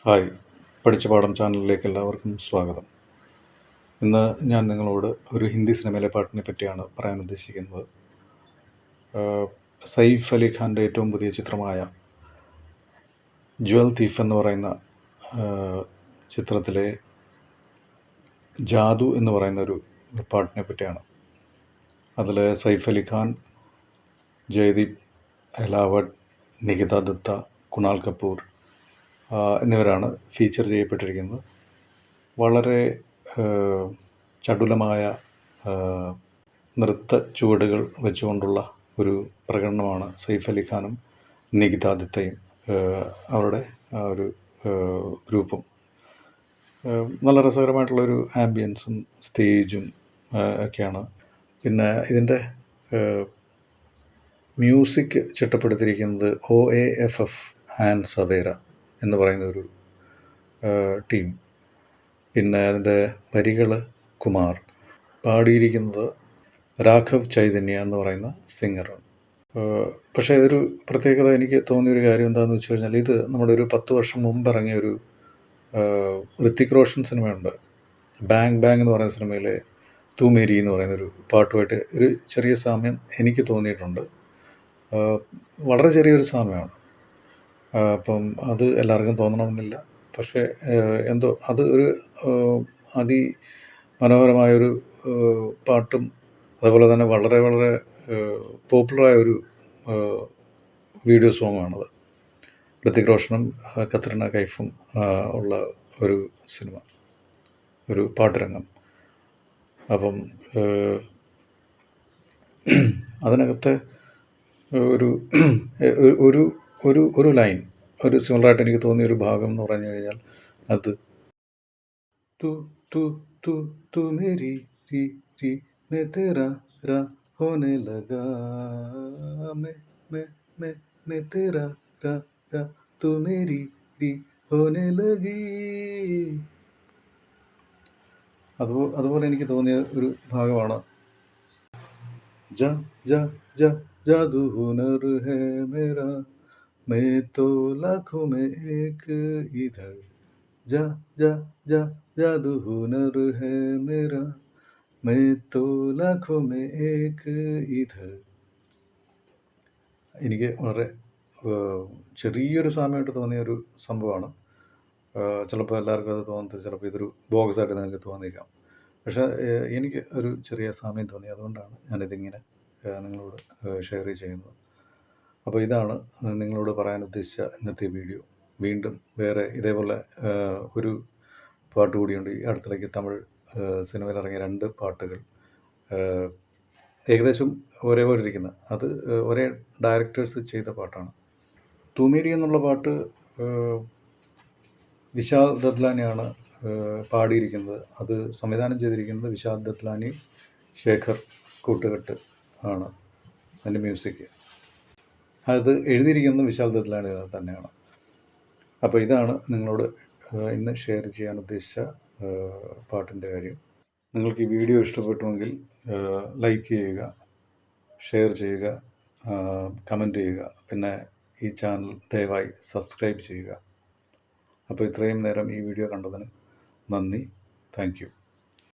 Hi, പഠിച്ച പാഠം ചാനലിലേക്ക് എല്ലാവർക്കും സ്വാഗതം. ഇന്ന് ഞാൻ നിങ്ങളോട് ഒരു ഹിന്ദി സിനിമയിലെ പാട്ടിനെ പറ്റിയാണ് പറയാൻ ഉദ്ദേശിക്കുന്നത്. സൈഫ് അലി ഖാൻ്റെ ഏറ്റവും പുതിയ ചിത്രമായ ജ്വൽ തീഫ് എന്ന് പറയുന്ന ചിത്രത്തിലെ ജാദു എന്ന് പറയുന്ന ഒരു പാട്ടിനെ പറ്റിയാണ്. അതിൽ സൈഫ് അലി ഖാൻ, ജയദീപ് എലാവട്ട്, നികിത ദത്ത, കുണാൽ കപൂർ എന്നിവരാണ് ഫീച്ചർ ചെയ്യപ്പെട്ടിരിക്കുന്നത്. വളരെ ചടുലമായ നൃത്ത ചുവടുകൾ വെച്ചുകൊണ്ടുള്ള ഒരു പ്രകടനമാണ് സൈഫ് അലി ഖാനും നികിത ദത്തയും അവരുടെ ആ ഒരു ഗ്രൂപ്പും. നല്ല രസകരമായിട്ടുള്ളൊരു ആംബിയൻസും സ്റ്റേജും ഒക്കെയാണ്. പിന്നെ ഇതിൻ്റെ മ്യൂസിക് ചിട്ടപ്പെടുത്തിയിരിക്കുന്നത് OAFF ആൻഡ് സവേര എന്ന് പറയുന്ന ഒരു ടീം. പിന്നെ അതിൻ്റെ വരികൾ കുമാർ, പാടിയിരിക്കുന്നത് രാഘവ് ചൈതന്യ എന്ന് പറയുന്ന സിംഗറാണ്. പക്ഷേ ഒരു പ്രത്യേകത എനിക്ക് തോന്നിയൊരു കാര്യം എന്താണെന്ന് വെച്ച് കഴിഞ്ഞാൽ, ഇത് നമ്മുടെ ഒരു 10 വർഷം മുമ്പ് ഇറങ്ങിയ ഒരു ഋത്തിക് റോഷൻ സിനിമയുണ്ട്, ബാങ് ബാങ് എന്ന് പറയുന്ന സിനിമയിലെ തൂ മേരി എന്ന് പറയുന്നൊരു പാട്ടുമായിട്ട് ഒരു ചെറിയ സാമ്യം എനിക്ക് തോന്നിയിട്ടുണ്ട്. വളരെ ചെറിയൊരു സാമ്യമാണ്. അപ്പം അത് എല്ലാവർക്കും തോന്നണമെന്നില്ല. പക്ഷേ എന്തോ അത് ഒരു അതിമനോഹരമായൊരു പാട്ടും അതുപോലെ തന്നെ വളരെ വളരെ പോപ്പുലറായൊരു വീഡിയോ സോങ്ങാണത്. ഋത്തിക് റോഷനും കത്രീന കൈഫും ഉള്ള ഒരു സിനിമ, ഒരു പാട്ടുരംഗം. അപ്പം അതിനകത്തെ ഒരു ഒരു ഒരു ഒരു ലൈൻ, ഒരു സിമിലറായിട്ട് എനിക്ക് തോന്നിയൊരു ഭാഗം എന്ന് പറഞ്ഞു കഴിഞ്ഞാൽ, അത് തു തു തു തു മേരി രി രി മേ തേരാ രാ ഹോനെ Laga may may may may തേരാ രാ രാ തു മേരി രി ഹോനെ ലഗീ. അതുപോലെ എനിക്ക് തോന്നിയ ഒരു ഭാഗമാണ് ജ ജ ജ ജാദു ഹുനർ ഹേ മേരാ മേ തോ ലാഖോं में एक इधर जा जा जा जादू हुनर है मेरा मैं तो लाखों में एक इधर. എനിക്ക് വളരെ ചെറിയൊരു സാമ്യമായിട്ട് തോന്നിയ ഒരു സംഭവമാണ്. ചിലപ്പോൾ എല്ലാവർക്കും അത് തോന്നുന്നത്, ചിലപ്പോൾ ഇതൊരു ബോക്സായിട്ട് നിങ്ങൾക്ക് തോന്നിയേക്കാം. പക്ഷേ എനിക്ക് ഒരു ചെറിയ സാമ്യം തോന്നി, അതുകൊണ്ടാണ് ഞാനിതിങ്ങനെ നിങ്ങളോട് ഷെയർ ചെയ്യുന്നത്. അപ്പോൾ ഇതാണ് നിങ്ങളോട് പറയാൻ ഉദ്ദേശിച്ച ഇന്നത്തെ വീഡിയോ. വീണ്ടും വേറെ ഇതേപോലെ ഒരു പാട്ട് കൂടിയുണ്ട്. ഈ അടുത്തിടയ്ക്ക് തമിഴ് സിനിമയിൽ ഇറങ്ങിയ 2 പാട്ടുകൾ ഏകദേശം ഒരേപോലെ ഇരിക്കുന്ന, അത് ഒരേ ഡയറക്ടേഴ്സ് ചെയ്ത പാട്ടാണ്. തുമേരി എന്നുള്ള പാട്ട് വിശാൽ ദത്ലാനിയാണ് പാടിയിരിക്കുന്നത്. അത് സംവിധാനം ചെയ്തിരിക്കുന്നത് വിശാൽ ദത്ലാനി, ശേഖർ കൂട്ടുകെട്ട് ആണ് അതിൻ്റെ മ്യൂസിക്. അത് എഴുതിയിരിക്കുന്നത് വിശാൽ ദത്ലാനി തന്നെയാണ്. അപ്പോൾ ഇതാണ് നിങ്ങളോട് ഇന്ന് ഷെയർ ചെയ്യാൻ ഉദ്ദേശിച്ച പാട്ടിൻ്റെ കാര്യം. നിങ്ങൾക്ക് ഈ വീഡിയോ ഇഷ്ടപ്പെട്ടുവെങ്കിൽ ലൈക്ക് ചെയ്യുക, ഷെയർ ചെയ്യുക, കമൻറ്റ് ചെയ്യുക. പിന്നെ ഈ ചാനൽ ദയവായി സബ്സ്ക്രൈബ് ചെയ്യുക. അപ്പോൾ ഇത്രയും നേരം ഈ വീഡിയോ കണ്ടതിന് നന്ദി. Thank you.